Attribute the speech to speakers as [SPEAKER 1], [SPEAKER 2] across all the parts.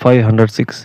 [SPEAKER 1] 506।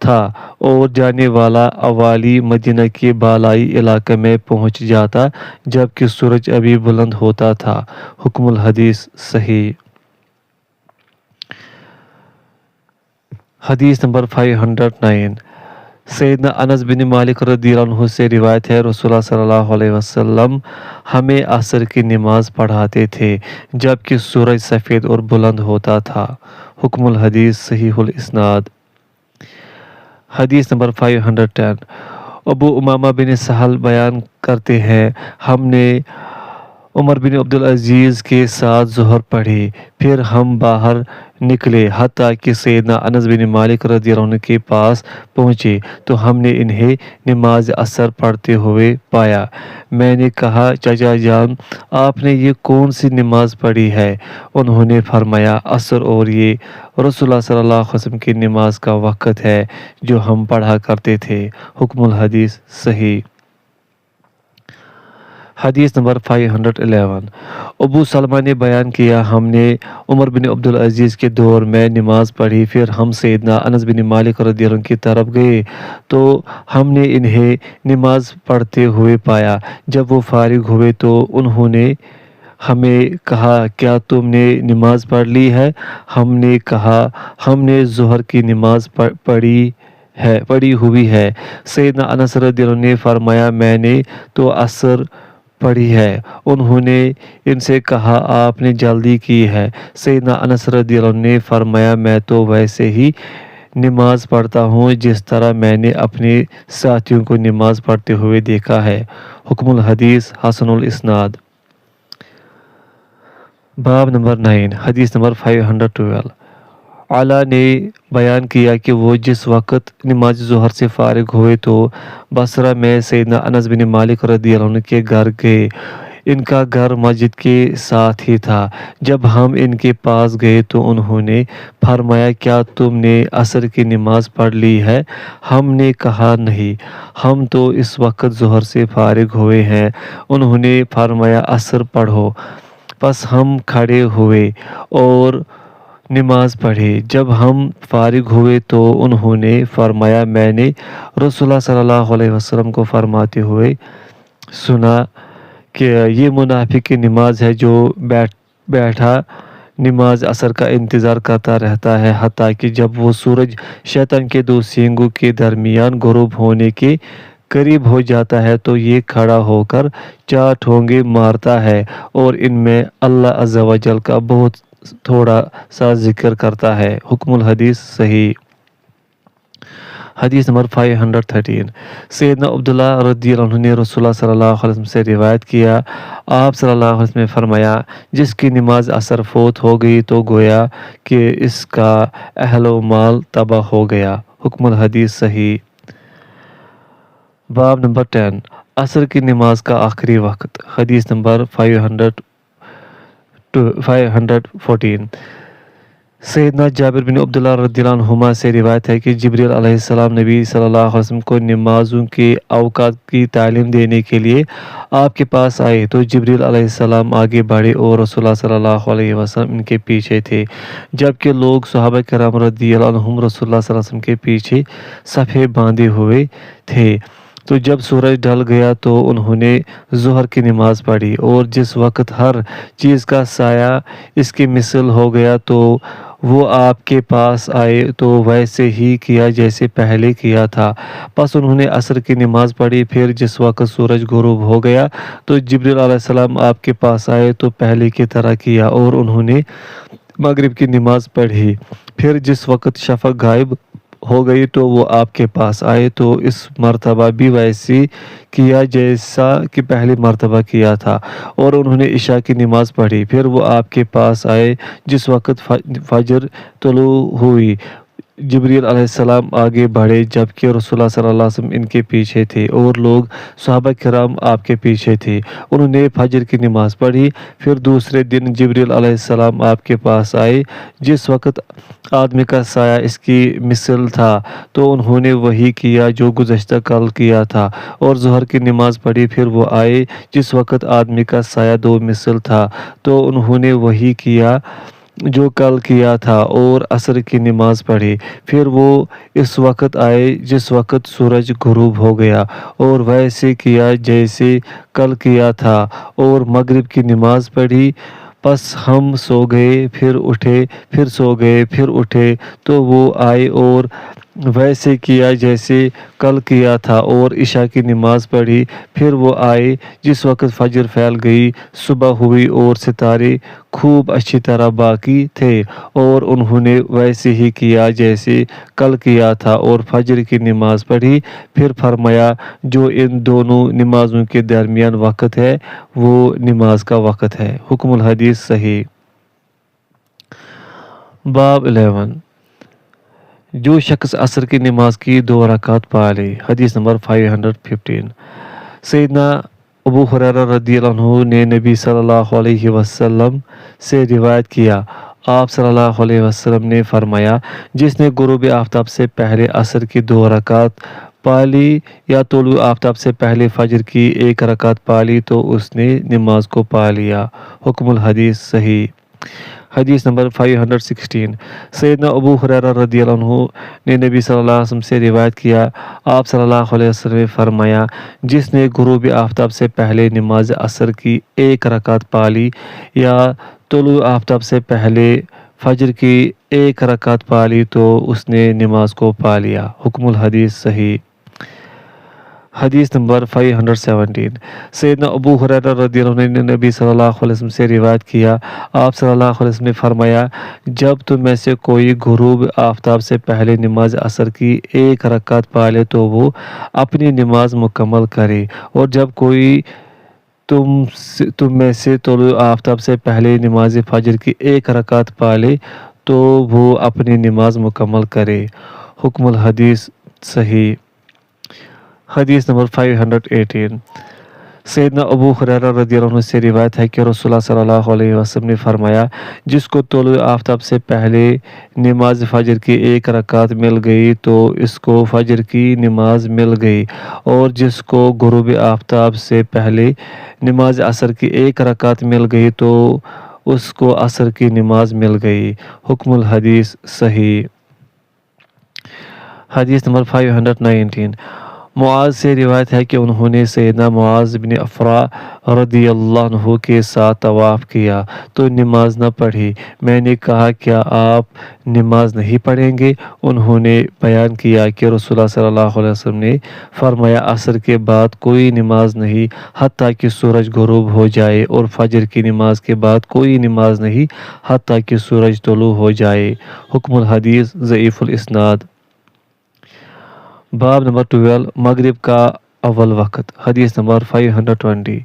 [SPEAKER 1] تھا اور جانے والا اوالی مدینہ کے بالائی علاقے میں پہنچ جاتا جبکہ سورج ابھی بلند ہوتا تھا۔ حکم الحدیث صحیح۔ حدیث نمبر 509 سیدنا انس بن مالک رضی اللہ عنہ سے روایت ہے، رسول اللہ صلی اللہ علیہ وسلم ہمیں عصر کی نماز پڑھاتے تھے جبکہ سورج سفید اور بلند ہوتا تھا۔ حکم الحدیث صحیح الاسناد۔ حدیث نمبر 510 ابو امامہ بن سہل بیان کرتے ہیں، ہم نے عمر بن عبدالعزیز کے ساتھ ظہر پڑھی، پھر ہم باہر نکلے حتیٰ کہ سیدنا انس بن مالک رضی اللہ عنہ کے پاس پہنچے تو ہم نے انہیں نماز عصر پڑھتے ہوئے پایا۔ میں نے کہا، چچا جان، آپ نے یہ کون سی نماز پڑھی ہے؟ انہوں نے فرمایا، عصر، اور یہ رسول اللہ صلی اللہ علیہ وسلم کی نماز کا وقت ہے جو ہم پڑھا کرتے تھے۔ حکم الحدیث صحیح۔ حدیث نمبر 511 ابو سلمہ نے بیان کیا، ہم نے عمر بن عبدالعزیز کے دور میں نماز پڑھی، پھر ہم سیدنا انس بن مالک رضی اللہ عنہ کی طرف گئے تو ہم نے انہیں نماز پڑھتے ہوئے پایا۔ جب وہ فارغ ہوئے تو انہوں نے ہمیں کہا، کیا تم نے نماز پڑھ لی ہے؟ ہم نے کہا، ہم نے ظہر کی نماز پڑھی ہوئی ہے۔ سیدنا انس رضی اللہ عنہ نے فرمایا، میں نے تو عصر پڑھی ہے۔ انہوں نے ان سے کہا، آپ نے جلدی کی ہے۔ سیدنا انس رضی اللہ عنہ نے فرمایا، میں تو ویسے ہی نماز پڑھتا ہوں جس طرح میں نے اپنے ساتھیوں کو نماز پڑھتے ہوئے دیکھا ہے۔ حکم الحدیث حسن الاسناد۔ باب نمبر 9 حدیث نمبر 512 علا نے بیان کیا کہ وہ جس وقت نماز ظہر سے فارغ ہوئے تو بصرہ میں سیدنا انس بن مالک رضی اللہ عنہ کے گھر گئے۔ ان کا گھر مسجد کے ساتھ ہی تھا۔ جب ہم ان کے پاس گئے تو انہوں نے فرمایا، کیا تم نے عصر کی نماز پڑھ لی ہے؟ ہم نے کہا، نہیں، ہم تو اس وقت ظہر سے فارغ ہوئے ہیں۔ انہوں نے فرمایا، عصر پڑھو۔ پس ہم کھڑے ہوئے اور نماز پڑھی۔ جب ہم فارغ ہوئے تو انہوں نے فرمایا، میں نے رسول اللہ صلی اللہ علیہ وسلم کو فرماتے ہوئے سنا کہ یہ منافق کی نماز ہے جو بیٹھا نماز عصر کا انتظار کرتا رہتا ہے حتیٰ کہ جب وہ سورج شیطان کے دو سینگوں کے درمیان غروب ہونے کے قریب ہو جاتا ہے تو یہ کھڑا ہو کر 4 ٹھونگے مارتا ہے اور ان میں اللہ عز و جل کا بہت تھوڑا سا ذکر کرتا ہے۔ حکم الحدیث صحیح۔ حدیث نمبر 513 سیدنا عبداللہ رضی اللہ عنہ نے رسول اللہ صلی اللہ علیہ وسلم سے روایت کیا، آپ صلی اللہ علیہ وسلم نے فرمایا، جس کی نماز عصر فوت ہو گئی تو گویا کہ اس کا اہل و مال تباہ ہو گیا۔ حکم الحدیث صحیح۔ باب نمبر 10 عصر کی نماز کا آخری وقت۔ حدیث نمبر 514 سیدنا جابر بن عبداللہ رضی اللہ عنہما سے روایت ہے کہ جبریل علیہ السلام نبی صلی اللہ علیہ وسلم کو نمازوں کے اوقات کی تعلیم دینے کے لیے آپ کے پاس آئے تو جبریل علیہ السلام آگے بڑھے اور رسول اللہ صلی اللہ علیہ وسلم ان کے پیچھے تھے، جبکہ لوگ صحابہ کرام رضی اللہ عنہم رسول اللہ صلی اللہ علیہ وسلم کے پیچھے صفیں باندھے ہوئے تھے۔ تو جب سورج ڈھل گیا تو انہوں نے ظہر کی نماز پڑھی، اور جس وقت ہر چیز کا سایہ اس کی مثل ہو گیا تو وہ آپ کے پاس آئے تو ویسے ہی کیا جیسے پہلے کیا تھا۔ پس انہوں نے عصر کی نماز پڑھی، پھر جس وقت سورج غروب ہو گیا تو جبریل علیہ السلام آپ کے پاس آئے تو پہلے کی طرح کیا، اور انہوں نے مغرب کی نماز پڑھی، پھر جس وقت شفق غائب ہو گئی تو وہ آپ کے پاس آئے تو اس مرتبہ بھی ویسے کیا جیسا کہ پہلی مرتبہ کیا تھا، اور انہوں نے عشاء کی نماز پڑھی، پھر وہ آپ کے پاس آئے جس وقت فجر طلوع ہوئی۔ جبریل علیہ السلام آگے بڑھے جبکہ رسول اللہ صلی اللہ علیہ وسلم ان کے پیچھے تھے، اور لوگ صحابہ کرام آپ کے پیچھے تھے۔ انہوں نے فجر کی نماز پڑھی، پھر دوسرے دن جبریل علیہ السلام آپ کے پاس آئے جس وقت آدمی کا سایہ اس کی مثل تھا تو انہوں نے وہی کیا جو گزشتہ کل کیا تھا، اور ظہر کی نماز پڑھی، پھر وہ آئے جس وقت آدمی کا سایہ 2 مثل تھا تو انہوں نے وہی کیا جو کل کیا تھا اور عصر کی نماز پڑھی۔ پھر وہ اس وقت آئے جس وقت سورج غروب ہو گیا اور ویسے کیا جیسے کل کیا تھا اور مغرب کی نماز پڑھی۔ پس ہم سو گئے پھر اٹھے، پھر سو گئے پھر اٹھے، تو وہ آئے اور ویسے کیا جیسے کل کیا تھا اور عشاء کی نماز پڑھی۔ پھر وہ آئے جس وقت فجر پھیل گئی، صبح ہوئی اور ستارے خوب اچھی طرح باقی تھے، اور انہوں نے ویسے ہی کیا جیسے کل کیا تھا اور فجر کی نماز پڑھی۔ پھر فرمایا جو ان دونوں نمازوں کے درمیان وقت ہے وہ نماز کا وقت ہے۔ حکم الحدیث صحیح۔ باب 11، جو شخص عصر کی نماز کی 2 رکعت پا لے۔ حدیث نمبر 515۔ سیدنا ابو ہریرہ رضی اللہ عنہ نے نبی صلی اللہ علیہ وسلم سے روایت کیا، آپ صلی اللہ علیہ وسلم نے فرمایا، جس نے غروب آفتاب سے پہلے عصر کی 2 رکعت پا لی یا طلوع آفتاب سے پہلے فجر کی 1 رکعت پا لی تو اس نے نماز کو پا لیا۔ حکم الحدیث صحیح۔ حدیث نمبر 516۔ سیدنا ابو ہریرہ رضی اللہ عنہ نے نبی صلی اللہ علیہ وسلم سے روایت کیا، آپ صلی اللہ علیہ وسلم نے فرمایا، جس نے غروب آفتاب سے پہلے نماز عصر کی 1 رکعت پا لی یا طلوع آفتاب سے پہلے فجر کی 1 رکعت پا لی تو اس نے نماز کو پا لیا۔ حکم الحدیث صحیح۔ حدیث نمبر 517۔ سیدنا ابو ہریرہ رضی اللہ عنہ نے نبی صلی اللہ علیہ وسلم سے روایت کیا، آپ صلی اللہ علیہ وسلم نے فرمایا، جب تم میں سے کوئی غروب آفتاب سے پہلے نماز عصر کی 1 رکعت پا لے تو وہ اپنی نماز مکمل کرے، اور جب کوئی تم میں سے طلوع آفتاب سے پہلے نماز فجر کی 1 رکعت پا لے تو وہ اپنی نماز مکمل کرے۔ حکم الحدیث صحیح۔ حدیث نمبر 518۔ سیدنا ابو ہریرہ رضی اللہ عنہ سے روایت ہے کہ رسول اللہ صلی اللہ علیہ وسلم نے فرمایا، جس کو طلوع آفتاب سے پہلے نماز فجر کی 1 رکعت مل گئی تو اس کو فجر کی نماز مل گئی، اور جس کو غروب آفتاب سے پہلے نماز عصر کی 1 رکعت مل گئی تو اس کو عصر کی نماز مل گئی۔ حکم الحدیث صحیح۔ حدیث نمبر 519۔ معاذ سے روایت ہے کہ انہوں نے سیدنا معاذ بن افرا رضی اللہ عنہ کے ساتھ طواف کیا تو نماز نہ پڑھی۔ میں نے کہا کیا آپ نماز نہیں پڑھیں گے؟ انہوں نے بیان کیا کہ رسول اللہ صلی اللہ علیہ وسلم نے فرمایا، عصر کے بعد کوئی نماز نہیں حتیٰ کہ سورج غروب ہو جائے، اور فجر کی نماز کے بعد کوئی نماز نہیں حتیٰ کہ سورج طلوع ہو جائے۔ حکم الحدیث ضعیف الاسناد۔ باب نمبر 12، مغرب کا اول وقت۔ حدیث نمبر 520۔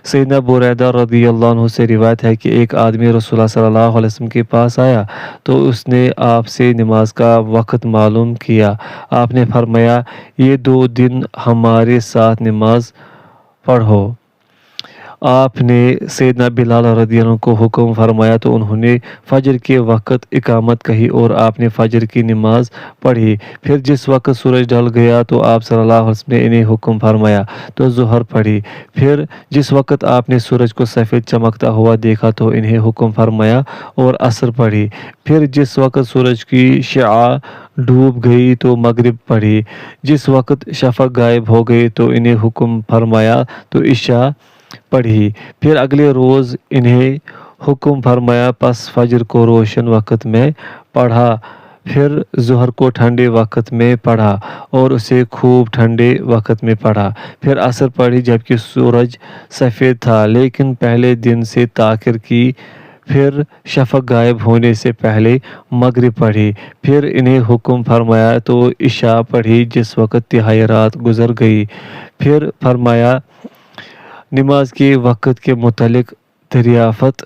[SPEAKER 1] سیدنا بریدہ رضی اللہ عنہ سے روایت ہے کہ ایک آدمی رسول اللہ صلی اللہ علیہ وسلم کے پاس آیا تو اس نے آپ سے نماز کا وقت معلوم کیا۔ آپ نے فرمایا، یہ 2 دن ہمارے ساتھ نماز پڑھو۔ آپ نے سیدنا بلال رضی اللہ عنہ کو حکم فرمایا تو انہوں نے فجر کے وقت اقامت کہی اور آپ نے فجر کی نماز پڑھی۔ پھر جس وقت سورج ڈھل گیا تو آپ صلی اللہ علیہ وسلم نے انہیں حکم فرمایا تو ظہر پڑھی۔ پھر جس وقت آپ نے سورج کو سفید چمکتا ہوا دیکھا تو انہیں حکم فرمایا اور عصر پڑھی۔ پھر جس وقت سورج کی شعاع ڈوب گئی تو مغرب پڑھی۔ جس وقت شفق غائب ہو گئی تو انہیں حکم فرمایا تو عشاء پڑھی۔ پھر اگلے روز انہیں حکم فرمایا، پس فجر کو روشن وقت میں پڑھا، پھر ظہر کو ٹھنڈے وقت میں پڑھا اور اسے خوب ٹھنڈے وقت میں پڑھا، پھر عصر پڑھی جبکہ سورج سفید تھا لیکن پہلے دن سے تاخیر کی، پھر شفق غائب ہونے سے پہلے مغرب پڑھی۔ پھر انہیں حکم فرمایا تو عشاء پڑھی جس وقت تہائی رات گزر گئی۔ پھر فرمایا، نماز کے وقت کے متعلق دریافت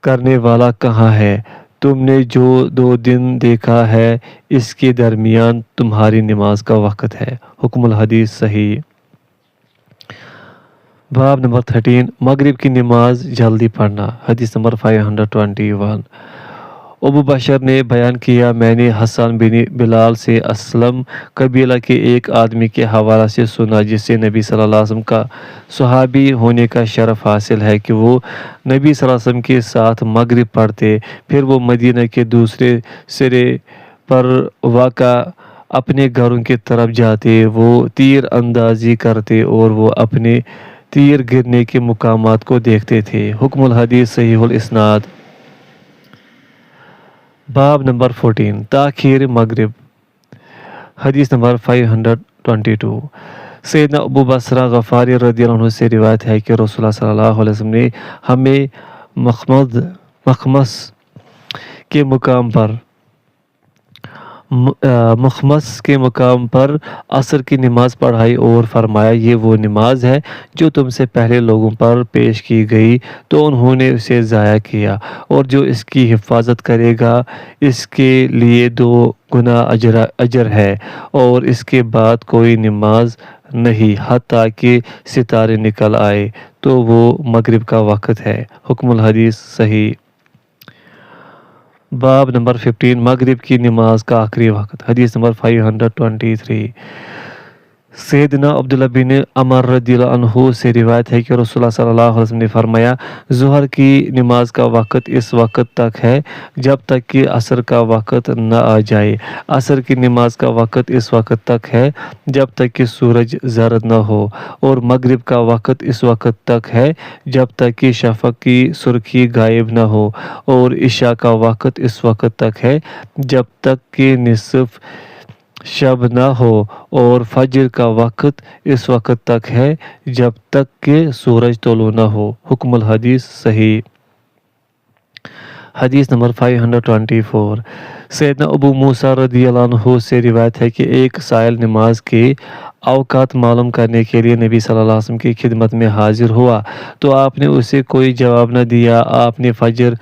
[SPEAKER 1] کرنے والا کہاں ہے؟ تم نے جو 2 دن دیکھا ہے اس کے درمیان تمہاری نماز کا وقت ہے۔ حکم الحدیث صحیح۔ باب نمبر 13، مغرب کی نماز جلدی پڑھنا۔ حدیث نمبر 521۔ ابو بشر نے بیان کیا، میں نے حسن بن بلال سے اسلم قبیلہ کے ایک آدمی کے حوالہ سے سنا جسے نبی صلی اللہ علیہ وسلم کا صحابی ہونے کا شرف حاصل ہے کہ وہ نبی صلی اللہ علیہ وسلم کے ساتھ مغرب پڑھتے، پھر وہ مدینہ کے دوسرے سرے پر واقع اپنے گھروں کی طرف جاتے، وہ تیر اندازی کرتے اور وہ اپنے تیر گرنے کے مقامات کو دیکھتے تھے۔ حکم الحدیث صحیح الاسناد۔ باب نمبر 14 تاخیر مغرب، حدیث نمبر 522۔ سیدنا ابو بصرہ غفاری رضی اللہ عنہ سے روایت ہے کہ رسول اللہ صلی اللہ علیہ وسلم نے ہمیں مخمس کے مقام پر عصر کی نماز پڑھائی اور فرمایا، یہ وہ نماز ہے جو تم سے پہلے لوگوں پر پیش کی گئی تو انہوں نے اسے ضائع کیا، اور جو اس کی حفاظت کرے گا اس کے لیے 2 گنا اجر ہے، اور اس کے بعد کوئی نماز نہیں حتیٰ کہ ستارے نکل آئے تو وہ مغرب کا وقت ہے۔ حکم الحدیث صحیح۔ باب نمبر 15 مغرب کی نماز کا آخری وقت، حدیث نمبر 523۔ سیدنا عبداللہ بن عمر رضی اللہ عنہ سے روایت ہے کہ رسول اللہ صلی اللہ علیہ وسلم نے فرمایا، ظہر کی نماز کا وقت اس وقت تک ہے جب تک کہ عصر کا وقت نہ آ جائے، عصر کی نماز کا وقت اس وقت تک ہے جب تک کہ سورج زرد نہ ہو، اور مغرب کا وقت اس وقت تک ہے جب تک کہ شفق کی سرخی غائب نہ ہو، اور عشاء کا وقت اس وقت تک ہے جب تک کہ نصف شب نہ ہو، اور فجر کا وقت اس وقت تک ہے جب تک کہ سورج طلوع نہ ہو۔ حکم الحدیث صحیح۔ حدیث نمبر 524۔ سیدنا ابو موسیٰ رضی اللہ عنہ سے روایت ہے کہ ایک سائل نماز کے اوقات معلوم کرنے کے لیے نبی صلی اللہ علیہ وسلم کی خدمت میں حاضر ہوا تو آپ نے اسے کوئی جواب نہ دیا۔ آپ نے فجر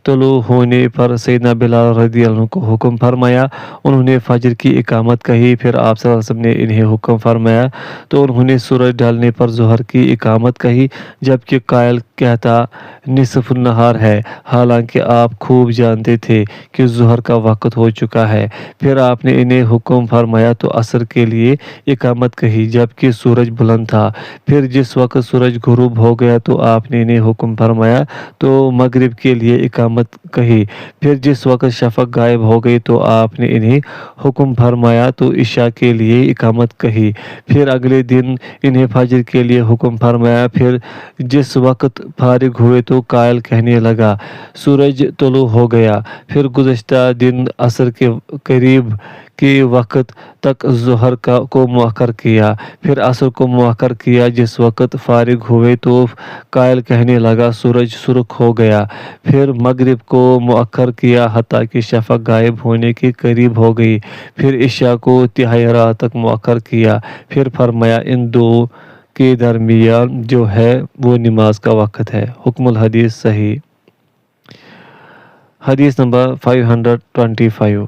[SPEAKER 1] طلوع ہونے پر سیدنا بلال رضی اللہ عنہ کو حکم فرمایا، انہوں نے فجر کی اقامت کہی، پھر آپ صلی اللہ علیہ وسلم نے انہیں حکم فرمایا تو انہوں نے سورج ڈھلنے پر ظہر کی اقامت کہی، جبکہ قائل کہتا نصف النہار ہے، حالانکہ آپ خوب جانتے تھے کہ ظہر کا وقت ہو چکا ہے۔ پھر آپ نے انہیں حکم فرمایا تو عصر کے لیے اقامت کہی جبکہ سورج بلند تھا۔ پھر جس وقت سورج غروب ہو گیا تو آپ نے انہیں حکم فرمایا تو مغرب کے لیے اقامت کہی۔ پھر جس وقت شفق غائب ہو گئی تو آپ نے انہیں حکم فرمایا تو عشاء کے لیے اقامت کہی۔ پھر اگلے دن انہیں فجر کے لیے حکم فرمایا۔ پھر جس وقت فارغ ہوئے تو قائل کہنے لگا سورج طلوع ہو گیا۔ پھر گزشتہ دن عصر کے قریب کے وقت تک ظہر کو مؤخر کیا، پھر عصر کو مؤخر کیا۔ جس وقت فارغ ہوئے تو قائل کہنے لگا سورج سرخ ہو گیا۔ پھر مغرب کو مؤخر کیا حتیٰ کہ شفق غائب ہونے کے قریب ہو گئی۔ پھر عشاء کو تہائی رات تک مؤخر کیا۔ پھر فرمایا ان 2 کے درمیان جو ہے وہ نماز کا وقت ہے۔ حکم الحدیث صحیح۔ حدیث نمبر 525۔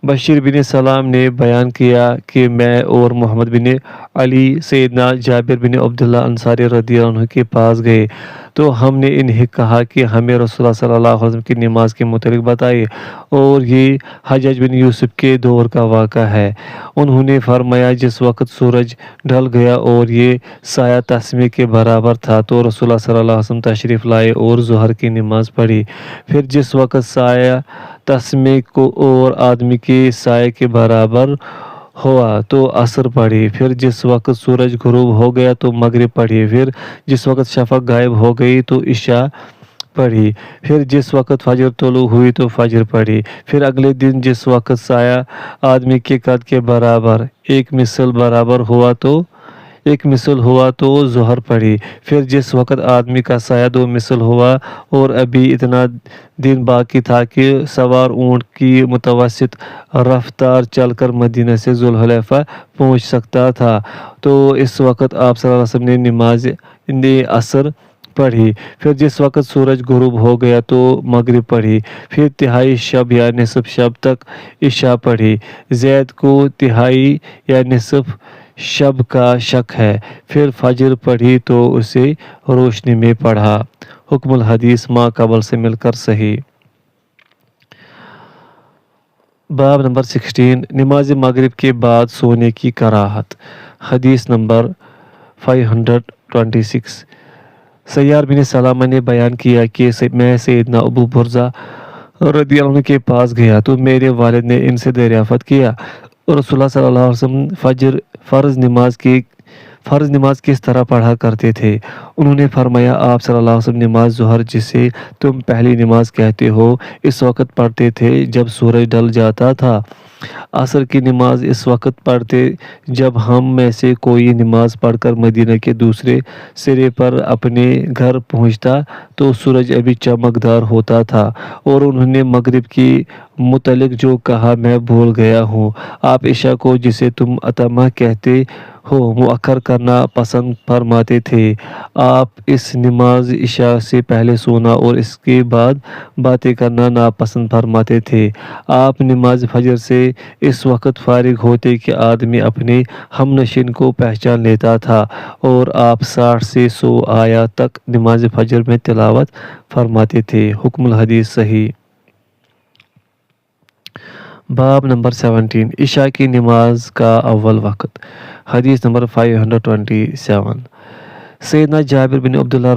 [SPEAKER 1] بشیر بن سلام نے بیان کیا کہ میں اور محمد بن علی سیدنا جابر بن عبداللہ انصاری رضی اللہ عنہ کے پاس گئے تو ہم نے انہیں کہا کہ ہمیں رسول اللہ صلی اللہ علیہ وسلم کی نماز کے متعلق بتائیے، اور یہ حجاج بن یوسف کے دور کا واقعہ ہے۔ انہوں نے فرمایا جس وقت سورج ڈھل گیا اور یہ سایہ تسمے کے برابر تھا تو رسول اللہ صلی اللہ علیہ وسلم تشریف لائے اور ظہر کی نماز پڑھی۔ پھر جس وقت سایہ تسمے کو اور آدمی کے سائے کے برابر ہوا تو عصر پڑھی۔ پھر جس وقت سورج غروب ہو گیا تو مغرب پڑھی۔ پھر جس وقت شفق غائب ہو گئی تو عشاء پڑھی۔ پھر جس وقت فجر طلوع ہوئی تو فجر پڑھی۔ پھر اگلے دن جس وقت سایہ آدمی کے قد کے برابر ایک مثل ہوا تو ظہر پڑھی۔ پھر جس وقت آدمی کا سایہ 2 مثل ہوا اور ابھی اتنا دن باقی تھا کہ سوار اونٹ کی متوسط رفتار چل کر مدینہ سے ذوالحلیفہ پہنچ سکتا تھا تو اس وقت آپ صلی اللہ علیہ وسلم نے نماز عصر پڑھی۔ پھر جس وقت سورج غروب ہو گیا تو مغرب پڑھی۔ پھر تہائی شب یا نصف شب تک عشاء پڑھی۔ زید کو تہائی یا نصف شب کا شک ہے۔ پھر فجر پڑھی تو اسے روشنی میں پڑھا۔ حکم الحدیث ما قبل سے مل کر صحیح۔ باب نمبر 16 نماز مغرب کے بعد سونے کی کراہت۔ حدیث نمبر 526 سیار بن سلامہ نے بیان کیا کہ میں سیدنا ابو برزہ رضی اللہ عنہ کے پاس گیا تو میرے والد نے ان سے دریافت کیا، رسول اللہ صلی اللہ علیہ وسلم فرض نماز کس طرح پڑھا کرتے تھے؟ انہوں نے فرمایا، آپ صلی اللہ علیہ وسلم نماز ظہر جسے تم پہلی نماز کہتے ہو اس وقت پڑھتے تھے جب سورج ڈل جاتا تھا۔ عصر کی نماز اس وقت پڑھتے جب ہم میں سے کوئی نماز پڑھ کر مدینہ کے دوسرے سرے پر اپنے گھر پہنچتا تو سورج ابھی چمکدار ہوتا تھا۔ اور انہوں نے مغرب کی متعلق جو کہا میں بھول گیا ہوں۔ آپ عشاء کو جسے تم اتمہ کہتے ہو مؤخر کرنا پسند فرماتے تھے۔ آپ اس نماز عشاء سے پہلے سونا اور اس کے بعد باتیں کرنا ناپسند فرماتے تھے۔ آپ نماز فجر سے اس وقت فارغ ہوتے کہ آدمی اپنے ہم نشین کو پہچان لیتا تھا، اور آپ 60 سے 100 آیات تک نماز فجر میں تلاوت فرماتے تھے۔ حکم الحدیث صحیح۔ باب نمبر 17 عشاء کی نماز کا اول وقت۔ حدیث نمبر 527 سیدنا جابر بن عبداللہ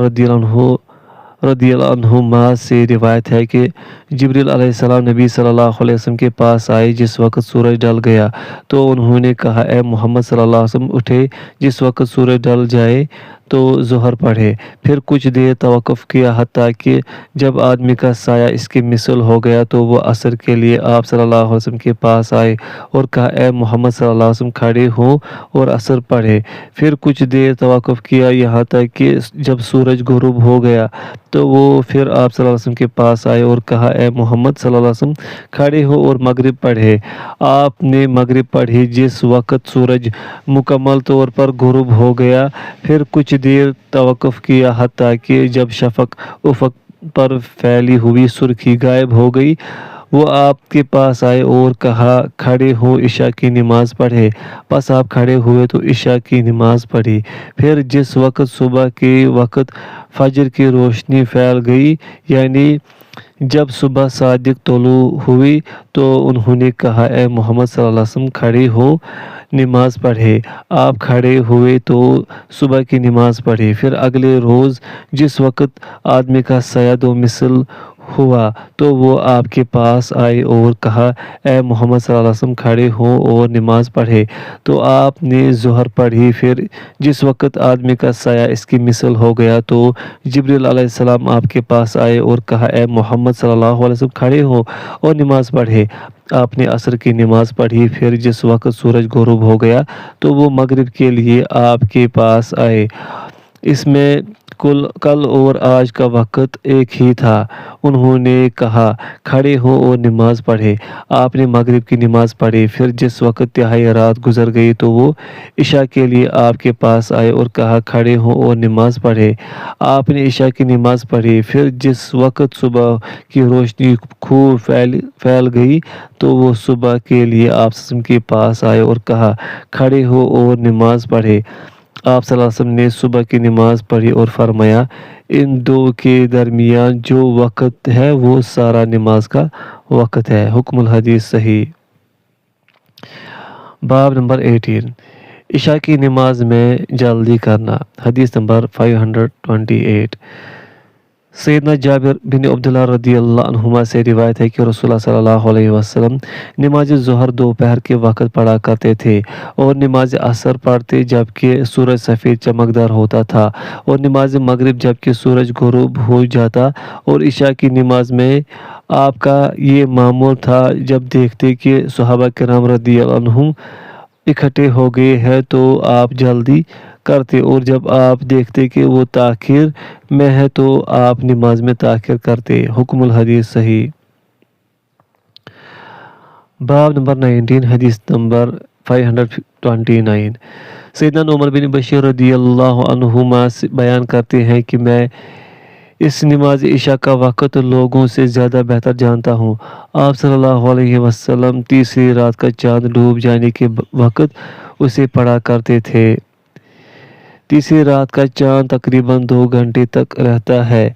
[SPEAKER 1] رضی اللہ عنہما سے روایت ہے کہ جبریل علیہ السلام نبی صلی اللہ علیہ وسلم کے پاس آئے جس وقت سورج ڈل گیا، تو انہوں نے کہا، اے محمد صلی اللہ علیہ وسلم اٹھے، جس وقت سورج ڈل جائے تو ظہر پڑھے۔ پھر کچھ دیر توقف کیا حتیٰ کہ جب آدمی کا سایہ اس کے مثل ہو گیا تو وہ عصر کے لیے آپ صلی اللہ علیہ وسلم کے پاس آئے اور کہا، اے محمد صلی اللہ علیہ وسلم کھڑے ہوں اور عصر پڑھے۔ پھر کچھ دیر توقف کیا یہاں تک کہ جب سورج غروب ہو گیا تو وہ پھر آپ صلی اللہ علیہ وسلم کے پاس آئے اور کہا، اے محمد صلی اللہ علیہ وسلم کھڑے ہو اور مغرب پڑھے۔ آپ نے مغرب پڑھی جس وقت سورج مکمل طور پر غروب ہو گیا۔ پھر کچھ دیر توقف کیا حتیٰ کہ جب شفق افق پر پھیلی ہوئی سرخی غائب ہو گئی وہ آپ کے پاس آئے اور کہا، کھڑے ہو عشاء کی نماز پڑھے۔ پس آپ کھڑے ہوئے تو عشاء کی نماز پڑھی۔ پھر جس وقت صبح کے وقت فجر کی روشنی پھیل گئی، یعنی جب صبح صادق طلوع ہوئی، تو انہوں نے کہا، اے محمد صلی اللہ علیہ وسلم کھڑے ہو نماز پڑھے۔ آپ کھڑے ہوئے تو صبح کی نماز پڑھی۔ پھر اگلے روز جس وقت آدمی کا سایہ دو مثل ہوا تو وہ آپ کے پاس آئے اور کہا، اے محمد صلی اللہ علیہ وسلم کھڑے ہوں اور نماز پڑھے۔ تو آپ نے ظہر پڑھی۔ پھر جس وقت آدمی کا سایہ اس کی مثل ہو گیا تو جبریل علیہ السلام آپ کے پاس آئے اور کہا، اے محمد صلی اللہ علیہ وسلم کھڑے ہو اور نماز پڑھے۔ آپ نے عصر کی نماز پڑھی۔ پھر جس وقت سورج غروب ہو گیا تو وہ مغرب کے لیے آپ کے پاس آئے۔ اس میں کل اور آج کا وقت ایک ہی تھا۔ انہوں نے کہا، کھڑے ہو اور نماز پڑھے۔ آپ نے مغرب کی نماز پڑھی۔ پھر جس وقت تہائی رات گزر گئی تو وہ عشاء کے لیے آپ کے پاس آئے اور کہا، کھڑے ہو اور نماز پڑھے۔ آپ نے عشاء کی نماز پڑھی۔ پھر جس وقت صبح کی روشنی خوب پھیل گئی تو وہ صبح کے لیے آپ صلی اللہ علیہ وسلم کے پاس آئے اور کہا، کھڑے ہو اور نماز پڑھے۔ آپ صلی اللہ علیہ وسلم نے صبح کی نماز پڑھی اور فرمایا، ان دو کے درمیان جو وقت ہے وہ سارا نماز کا وقت ہے۔ حکم الحدیث صحیح۔ باب نمبر 18 عشاء کی نماز میں جلدی کرنا۔ حدیث نمبر 528 سیدنا جابر بن عبداللہ رضی اللہ عنہما سے روایت ہے کہ رسول اللہ صلی اللہ علیہ وسلم نماز ظہر دوپہر کے وقت پڑھا کرتے تھے اور نماز عصر پڑھتے جبکہ سورج سفید چمکدار ہوتا تھا، اور نماز مغرب جبکہ سورج غروب ہو جاتا، اور عشاء کی نماز میں آپ کا یہ معمول تھا جب دیکھتے کہ صحابہ کرام رضی اللہ عنہم اکٹھے ہو گئے ہیں تو آپ جلدی کرتے، اور جب آپ دیکھتے کہ وہ تاخیر میں ہے تو آپ نماز میں تاخیر کرتے۔ حکم الحدیث صحیح۔ باب نمبر 19 حدیث نمبر 529 سیدنا نعمان بن بشیر رضی اللہ عنہما بیان کرتے ہیں کہ میں اس نماز عشاء کا وقت لوگوں سے زیادہ بہتر جانتا ہوں۔ آپ صلی اللہ علیہ وسلم تیسری رات کا چاند ڈوب جانے کے وقت اسے پڑھا کرتے تھے۔ تیسری رات کا چاند تقریباً 2 گھنٹے تک رہتا ہے۔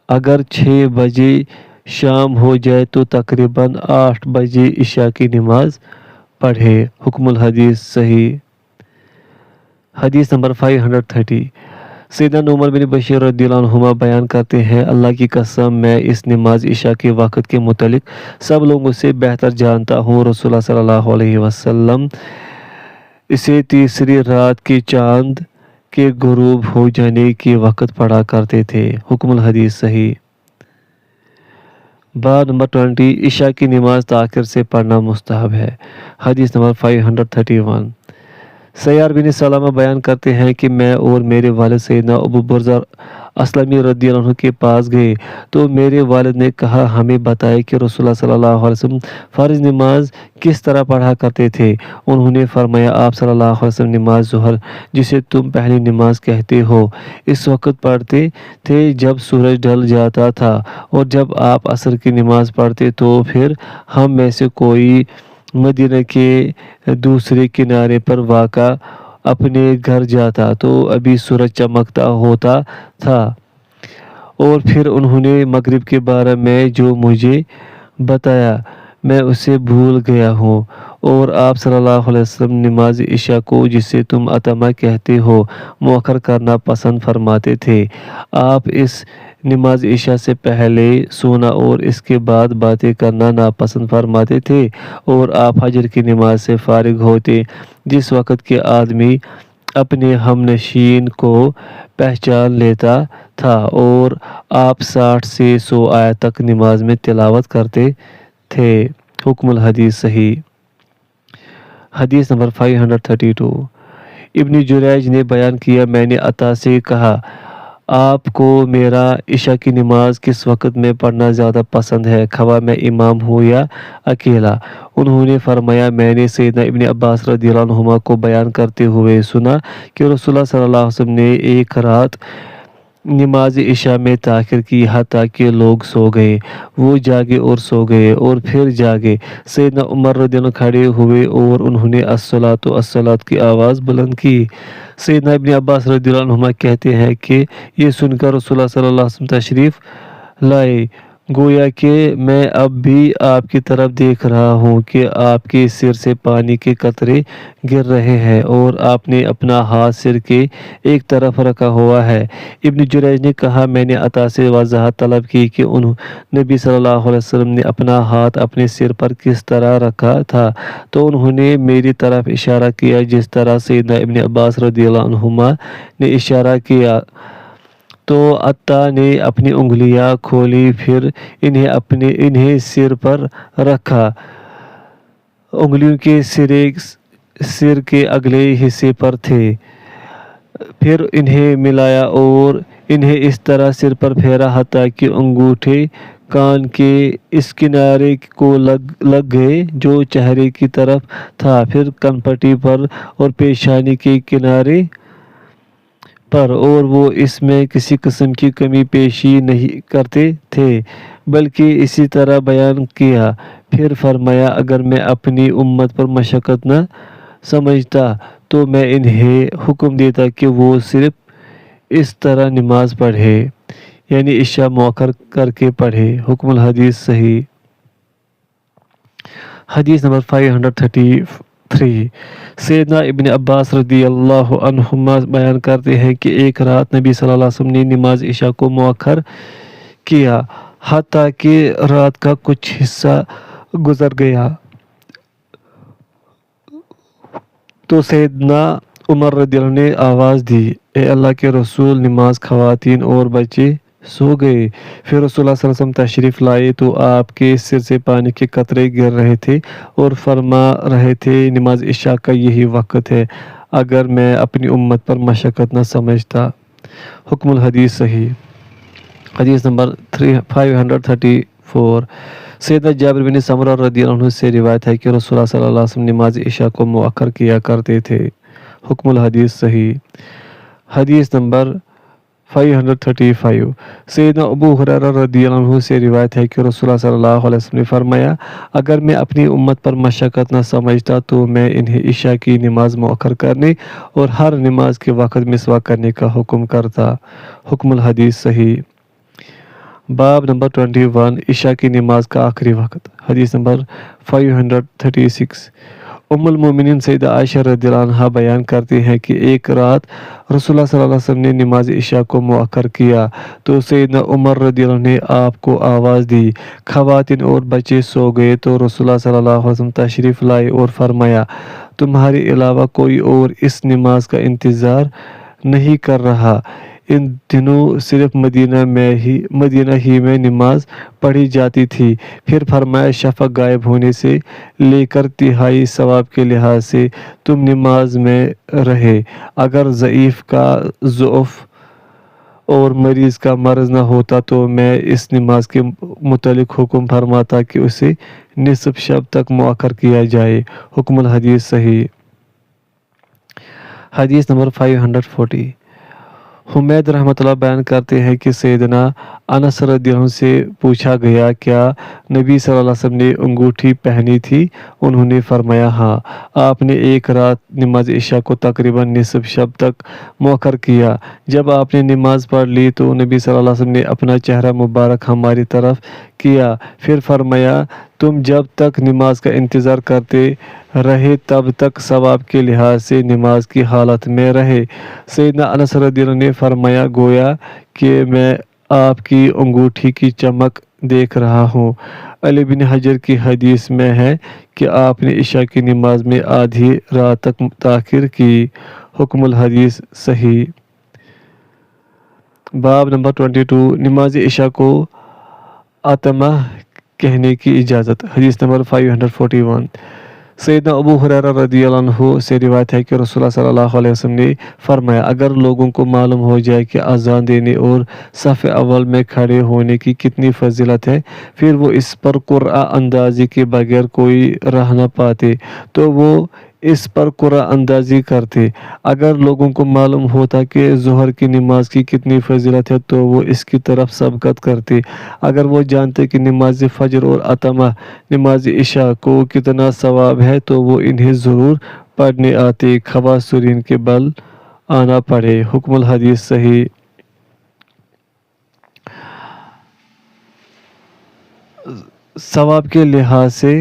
[SPEAKER 1] اگر 6 بجے شام ہو جائے تو تقریباً 8 بجے عشاء کی نماز پڑھے۔ حکم الحدیث صحیح۔ حدیث نمبر 530، سیدنا نعمان بن بشیر رضی اللہ عنہما بیان کرتے ہیں، اللہ کی قسم میں اس نماز عشاء کے وقت کے متعلق سب لوگوں سے بہتر جانتا ہوں۔ رسول اللہ صلی اللہ علیہ وسلم اسے تیسری رات کے چاند کے غروب ہو جانے کے وقت پڑھا کرتے تھے۔ حکم الحدیث صحیح۔ باب نمبر 20، عشاء کی نماز تاخیر سے پڑھنا مستحب ہے۔ حدیث نمبر 531، سیار بن سلامہ بیان کرتے ہیں کہ میں اور میرے والد سیدنا ابو برزہ اسلمی رضی اللہ عنہ کے پاس گئے تو میرے والد نے کہا، ہمیں بتائے کہ رسول اللہ صلی اللہ علیہ وسلم فرض نماز کس طرح پڑھا کرتے تھے۔ انہوں نے فرمایا، آپ صلی اللہ علیہ وسلم نماز ظہر، جسے تم پہلی نماز کہتے ہو، اس وقت پڑھتے تھے جب سورج ڈھل جاتا تھا، اور جب آپ عصر کی نماز پڑھتے تو پھر ہم میں سے کوئی مدینہ کے دوسرے کنارے پر واقع اپنے گھر جاتا تو ابھی سورج چمکتا ہوتا تھا، اور پھر انہوں نے مغرب کے بارے میں جو مجھے بتایا میں اسے بھول گیا ہوں، اور آپ صلی اللہ علیہ وسلم نماز عشاء کو، جسے تم اتمہ کہتے ہو، مؤخر کرنا پسند فرماتے تھے۔ آپ اس نماز عشاء سے پہلے سونا اور اس کے بعد باتیں کرنا ناپسند فرماتے تھے، اور آپ فجر کی نماز سے فارغ ہوتے جس وقت کہ آدمی اپنے ہم نشین کو پہچان لیتا تھا، اور آپ 60 سے 100 آیت تک نماز میں تلاوت کرتے تھے۔ حکم الحدیث صحیح۔ حدیث نمبر 532، ابن جریج نے بیان کیا، میں نے عطا سے کہا، آپ کو میرا عشاء کی نماز کس وقت میں پڑھنا زیادہ پسند ہے، خواہ میں امام ہوں یا اکیلا؟ انہوں نے فرمایا، میں نے سیدنا ابن عباس رضی اللہ عنہما کو بیان کرتے ہوئے سنا کہ رسول اللہ صلی اللہ علیہ وسلم نے ایک رات نماز عشاء میں تاخیر کی، حتیٰ کہ لوگ سو گئے، وہ جاگے اور سو گئے اور پھر جاگے۔ سیدنا عمر رضی اللہ عنہ کھڑے ہوئے اور انہوں نے الصلاۃ الصلاۃ کی آواز بلند کی۔ سیدنا ابن عباس رضی اللہ عنہما کہتے ہیں کہ یہ سن کر رسول اللہ صلی اللہ علیہ وسلم تشریف لائے، گویا کہ میں اب بھی آپ کی طرف دیکھ رہا ہوں کہ آپ کے سر سے پانی کے قطرے گر رہے ہیں، اور آپ نے اپنا ہاتھ سر کے ایک طرف رکھا ہوا ہے۔ ابن جریج نے کہا، میں نے عطا سے وضاحت طلب کی کہ نبی صلی اللہ علیہ وسلم نے اپنا ہاتھ اپنے سر پر کس طرح رکھا تھا، تو انہوں نے میری طرف اشارہ کیا جس طرح سیدنا ابن عباس رضی اللہ عنہما نے اشارہ کیا، تو عطا نے اپنی انگلیاں کھولی، پھر انہیں سر پر رکھا، انگلیوں کے سرے سر کے اگلے حصے پر تھے، پھر انہیں ملایا اور انہیں اس طرح سر پر پھیرا حتیٰ کہ انگوٹھے کان کے اس کنارے کو لگ گئے جو چہرے کی طرف تھا، پھر کنپٹی پر اور پیشانی کے کنارے پر، اور وہ اس میں کسی قسم کی کمی پیشی نہیں کرتے تھے بلکہ اسی طرح بیان کیا۔ پھر فرمایا، اگر میں اپنی امت پر مشقت نہ سمجھتا تو میں انہیں حکم دیتا کہ وہ صرف اس طرح نماز پڑھے، یعنی عشاء مؤخر کر کے پڑھے۔ حکم الحدیث صحیح۔ حدیث نمبر 533، سیدنا ابن عباس رضی اللہ عنہما بیان کرتے ہیں کہ ایک رات نبی صلی اللہ علیہ وسلم نے نماز عشاء کو مؤخر کیا، حتیٰ کہ رات کا کچھ حصہ گزر گیا، تو سیدنا عمر رضی اللہ عنہ نے آواز دی، اے اللہ کے رسول، نماز خواتین اور بچے سو گئے۔ پھر رسول اللہ صلی اللہ علیہ وسلم تشریف لائے تو آپ کے سر سے پانی کے قطرے گر رہے تھے اور فرما رہے تھے، نماز عشاء کا یہی وقت ہے، اگر میں اپنی امت پر مشقت نہ سمجھتا۔ حکم الحدیث صحیح۔ حدیث نمبر 534، سیدنا جابر بن سمرہ رضی اللہ عنہ سے روایت ہے کہ رسول اللہ صلی اللہ علیہ وسلم نماز عشاء کو مؤخر کیا کرتے تھے۔ حکم الحدیث صحیح۔ حدیث نمبر 535، سیدنا ابو ہریرہ رضی اللہ عنہ سے روایت ہے کہ رسول اللہ صلی اللہ علیہ وسلم نے فرمایا، اگر میں اپنی امت پر مشقت نہ سمجھتا تو میں انہیں عشاء کی نماز مؤخر کرنے اور ہر نماز کے وقت مسواک کرنے کا حکم کرتا۔ حکم الحدیث صحیح۔ باب نمبر 21 عشاء کی نماز کا آخری وقت حدیث نمبر 536 ام المومنین سیدہ عائشہ رضی اللہ عنہا بیان کرتی ہیں کہ ایک رات رسول اللہ صلی اللہ علیہ وسلم نے نماز عشاء کو مؤخر کیا تو سیدنا عمر رضی اللہ عنہ نے آپ کو آواز دی، خواتین اور بچے سو گئے تو رسول اللہ صلی اللہ علیہ وسلم تشریف لائے اور فرمایا تمہارے علاوہ کوئی اور اس نماز کا انتظار نہیں کر رہا۔ ان دنوں صرف مدینہ ہی میں نماز پڑھی جاتی تھی۔ پھر فرمایا شفق غائب ہونے سے لے کر تہائی ثواب کے لحاظ سے تم نماز میں رہے۔ اگر ضعیف کا ضعف اور مریض کا مرض نہ ہوتا تو میں اس نماز کے متعلق حکم فرماتا کہ اسے نصف شب تک مؤخر کیا جائے۔ حکم الحدیث صحیح۔ حدیث نمبر 540 حمید رحمۃ اللہ بیان کرتے ہیں کہ سیدنا انس رضی اللہ عنہ سے پوچھا گیا کیا نبی صلی اللہ علیہ وسلم نے انگوٹھی پہنی تھی؟ انہوں نے فرمایا ہاں۔ آپ نے ایک رات نماز عشاء کو تقریباً نصف شب تک مؤخر کیا۔ جب آپ نے نماز پڑھ لی تو نبی صلی اللہ علیہ وسلم نے اپنا چہرہ مبارک ہماری طرف کیا، پھر فرمایا تم جب تک نماز کا انتظار کرتے رہے تب تک ثواب کے لحاظ سے نماز کی حالت میں رہے۔ سیدنا انس رضی اللہ عنہ نے فرمایا گویا کہ میں آپ کی انگوٹھی کی چمک دیکھ رہا ہوں۔ علی بن حجر کی حدیث میں ہے کہ آپ نے عشاء کی نماز میں آدھی رات تک تاخیر کی۔ حکم الحدیث صحیح۔ باب نمبر 22 نماز عشاء کو عتمہ کہنے کی اجازت حدیث نمبر 541 سیدنا ابو ہریرہ رضی اللہ عنہ سے روایت ہے کہ رسول اللہ صلی اللہ علیہ وسلم نے فرمایا اگر لوگوں کو معلوم ہو جائے کہ اذان دینے اور صف اول میں کھڑے ہونے کی کتنی فضیلت ہے پھر وہ اس پر قرعہ اندازی کے بغیر کوئی راہ نہ پاتے تو وہ اس پر قرعہ اندازی کرتے۔ اگر لوگوں کو معلوم ہوتا کہ ظہر کی نماز کی کتنی فضیلت ہے تو وہ اس کی طرف سبقت کرتے۔ اگر وہ جانتے کہ نماز فجر اور عتمہ نماز عشاء کو کتنا ثواب ہے تو وہ انہیں ضرور پڑھنے آتے، خواہ سرین کے بل آنا پڑے۔ حکم الحدیث صحیح۔ ثواب کے لحاظ سے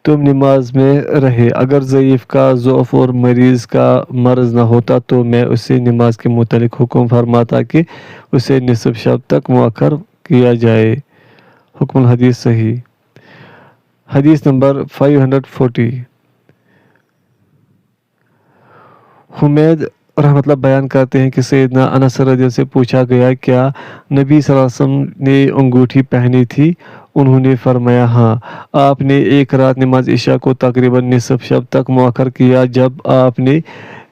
[SPEAKER 1] تم نماز میں رہے۔ اگر ضعیف کا ضعف اور مریض کا مرض نہ ہوتا تو میں اسے نماز کے متعلق حکم فرماتا کہ اسے نصف شب تک مؤخر کیا جائے۔ حکم الحدیث صحیح۔ حدیث نمبر 540 حمید رحمۃ اللہ بیان کرتے ہیں کہ سیدنا انس رضی اللہ عنہ سے پوچھا گیا کیا نبی صلی اللہ علیہ وسلم نے انگوٹھی پہنی تھی؟ انہوں نے فرمایا ہاں۔ آپ نے ایک رات نماز عشاء کو تقریباً نصف شب تک مؤخر کیا۔ جب آپ نے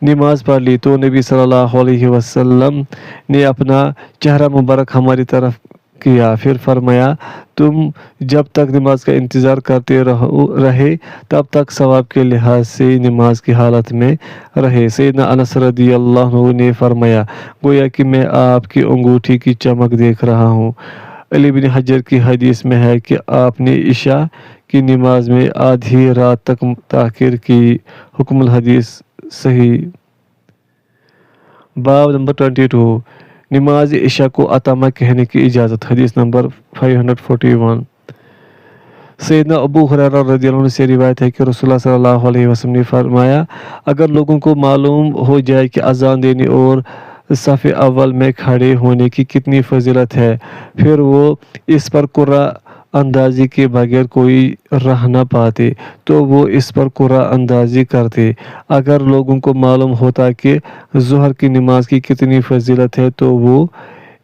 [SPEAKER 1] نماز پڑھ لی تو نبی صلی اللہ علیہ وسلم نے اپنا چہرہ مبارک ہماری طرف کیا، پھر فرمایا تم جب تک نماز کا انتظار کرتے رہے تب تک ثواب کے لحاظ سے نماز کی حالت میں رہے۔ سیدنا انس رضی اللہ عنہ نے فرمایا گویا کہ میں آپ کی انگوٹھی کی چمک دیکھ رہا ہوں۔ علی بن حجر کی حدیث میں ہے کہ آپ نے عشاء کی نماز میں آدھی رات تک تاخیر کی۔ حکم الحدیث صحیح۔ باب نمبر 22 نماز عشاء کو عتمہ کہنے کی اجازت حدیث نمبر 541 سیدنا ابو ہریرہ رضی اللہ عنہ سے روایت ہے کہ رسول اللہ صلی اللہ علیہ وسلم نے فرمایا اگر لوگوں کو معلوم ہو جائے کہ اذان دینے اور صف اول میں کھڑے ہونے کی کتنی فضیلت ہے پھر وہ اس پر قرعہ اندازی کے بغیر کوئی راہ نہ پاتے تو وہ اس پر قرعہ اندازی کرتے۔ اگر لوگوں کو معلوم ہوتا کہ ظہر کی نماز کی کتنی فضیلت ہے تو وہ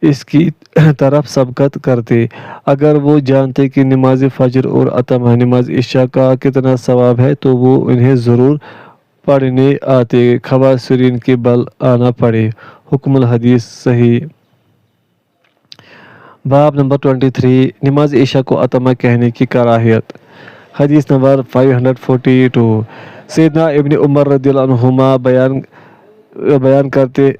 [SPEAKER 1] اس کی طرف سبقت کرتے۔ اگر وہ جانتے کہ نماز فجر اور عتمہ نماز عشاء کا کتنا ثواب ہے تو وہ انہیں ضرور پڑھنے آتے، خواہ سرین کے بل آنا پڑے۔ حکم الحدیث صحیح۔ باب نمبر 23 نماز عشاء کو عتمہ کہنے کی کراہیت حدیث نمبر 542 سیدنا ابن عمر رضی اللہ عنہما بیان کرتے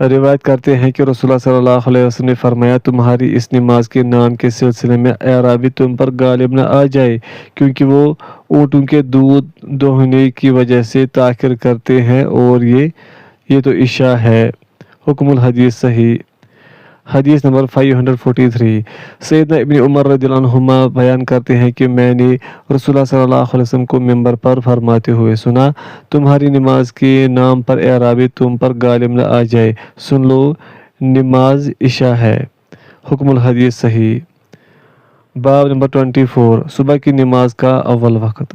[SPEAKER 1] روایت کرتے ہیں کہ رسول اللہ صلی اللہ علیہ وسلم نے فرمایا تمہاری اس نماز کے نام کے سلسلے میں اعرابی تم پر غالب نہ آ جائے کیونکہ وہ اونٹوں کے دودھ دوہنے کی وجہ سے تاخیر کرتے ہیں اور یہ تو عشاء ہے۔ حکم الحدیث صحیح۔ حدیث نمبر 543 سیدنا ابن عمر رضی اللہ عنہما بیان کرتے ہیں کہ میں نے رسول اللہ صلی اللہ علیہ وسلم کو ممبر پر فرماتے ہوئے سنا، تمہاری نماز کے نام پر اعرابی تم پر غالب نہ آ جائے، سن لو نماز عشاء ہے۔ حکم الحدیث صحیح۔ باب نمبر 24 صبح کی نماز کا اول وقت۔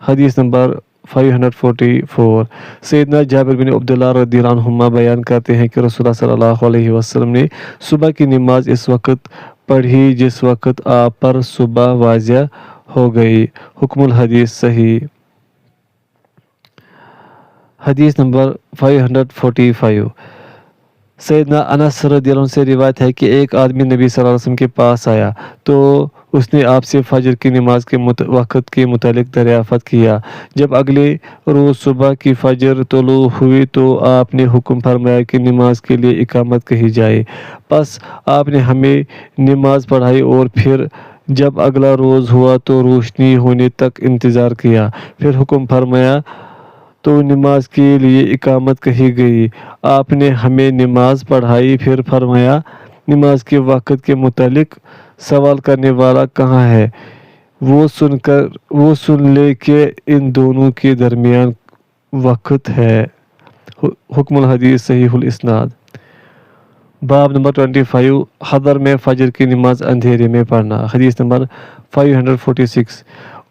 [SPEAKER 1] حدیث نمبر 544 سیدنا جابر بن عبداللہ رضی اللہ عنہما بیان کرتے ہیں کہ رسول اللہ صلی اللہ علیہ وسلم نے صبح کی نماز اس وقت پڑھی جس وقت آپ پر صبح واضح ہو گئی۔ حکم الحدیث صحیح۔ حدیث نمبر 545 سیدنا انس رضی اللہ عنہ سے روایت ہے کہ ایک آدمی نبی صلی اللہ علیہ وسلم کے پاس آیا تو اس نے آپ سے فجر کی نماز کے وقت کے متعلق دریافت کیا۔ جب اگلے روز صبح کی فجر طلوع ہوئی تو آپ نے حکم فرمایا کہ نماز کے لیے اقامت کہی جائے۔ پس آپ نے ہمیں نماز پڑھائی اور پھر جب اگلا روز ہوا تو روشنی ہونے تک انتظار کیا، پھر حکم فرمایا تو نماز کے لیے اقامت کہی گئی۔ آپ نے ہمیں نماز پڑھائی، پھر فرمایا نماز کے وقت کے متعلق سوال کرنے والا کہاں ہے؟ وہ سن لے کہ ان دونوں کے درمیان وقت ہے۔ حکم الحدیث صحیح الاسناد۔ باب نمبر 25 حضر میں فجر کی نماز اندھیرے میں پڑھنا۔ حدیث نمبر 546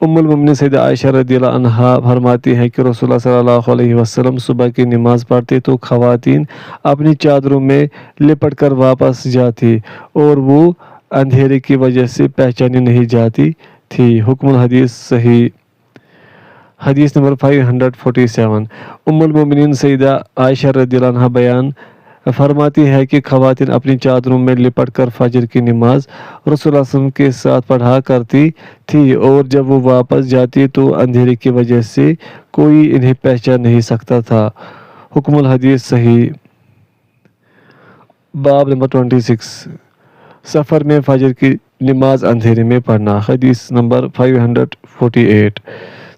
[SPEAKER 1] ام المؤمنین سیدہ عائشہ رضی اللہ عنہا فرماتی ہیں کہ رسول اللہ صلی اللہ علیہ وسلم صبح کی نماز پڑھتے تو خواتین اپنی چادروں میں لپٹ کر واپس جاتی اور وہ اندھیرے کی وجہ سے پہچانی نہیں جاتی تھی۔ حکم الحدیث صحیح۔ حدیث نمبر 547 ام المؤمنین سیدہ عائشہ رضی اللہ عنہا بیان فرماتی ہے کہ خواتین اپنی چادروں میں لپٹ کر فجر کی نماز رسول اللہ صلی اللہ علیہ وسلم کے ساتھ پڑھا کرتی تھی اور جب وہ واپس جاتی تو اندھیرے کی وجہ سے کوئی انہیں پہچان نہیں سکتا تھا۔ حکم الحدیث صحیح۔ باب نمبر 26 سفر میں فجر کی نماز اندھیرے میں پڑھنا۔ حدیث نمبر 548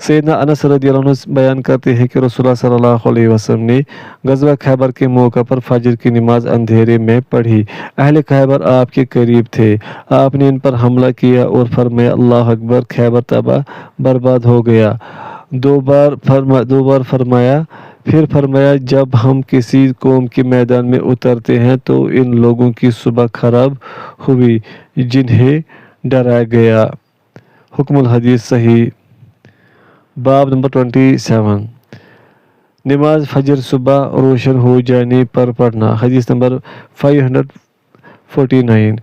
[SPEAKER 1] سیدنا انس رضی اللہ عنہ بیان کرتے ہیں کہ رسول اللہ صلی اللہ علیہ وسلم نے غزوہ خیبر کے موقع پر فجر کی نماز اندھیرے میں پڑھی۔ اہل خیبر آپ کے قریب تھے۔ آپ نے ان پر حملہ کیا اور فرمایا اللہ اکبر، خیبر تباہ برباد ہو گیا۔ دو بار فرمایا، پھر فرمایا جب ہم کسی قوم کے میدان میں اترتے ہیں تو ان لوگوں کی صبح خراب ہوئی جنہیں ڈرایا گیا۔ حکم الحدیث صحیح۔ باب نمبر 27 نماز فجر صبح روشن ہو جانے پر پڑھنا۔ حدیث نمبر 549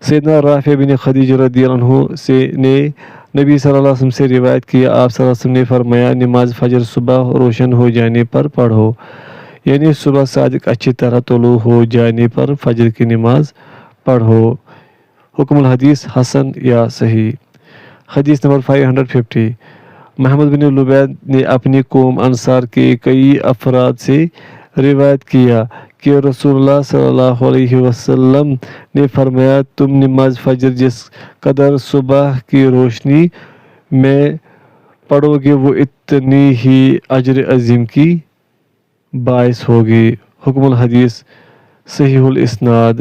[SPEAKER 1] سیدنا رافع بن خدیج رضی اللہ عنہ نے نبی صلی اللہ علیہ وسلم سے روایت کیا، آپ صلی اللہ علیہ وسلم نے فرمایا نماز فجر صبح روشن ہو جانے پر پڑھو، یعنی صبح صادق اچھی طرح طلوع ہو جانے پر فجر کی نماز پڑھو۔ حکم الحدیث حسن یا صحیح۔ حدیث نمبر 550 محمد بن لبید نے اپنی قوم انصار کے کئی افراد سے روایت کیا کہ رسول اللہ صلی اللہ علیہ وسلم نے فرمایا تم نماز فجر جس قدر صبح کی روشنی میں پڑھو گے وہ اتنی ہی اجر عظیم کی باعث ہوگی۔ حکم الحدیث صحیح الاسناد۔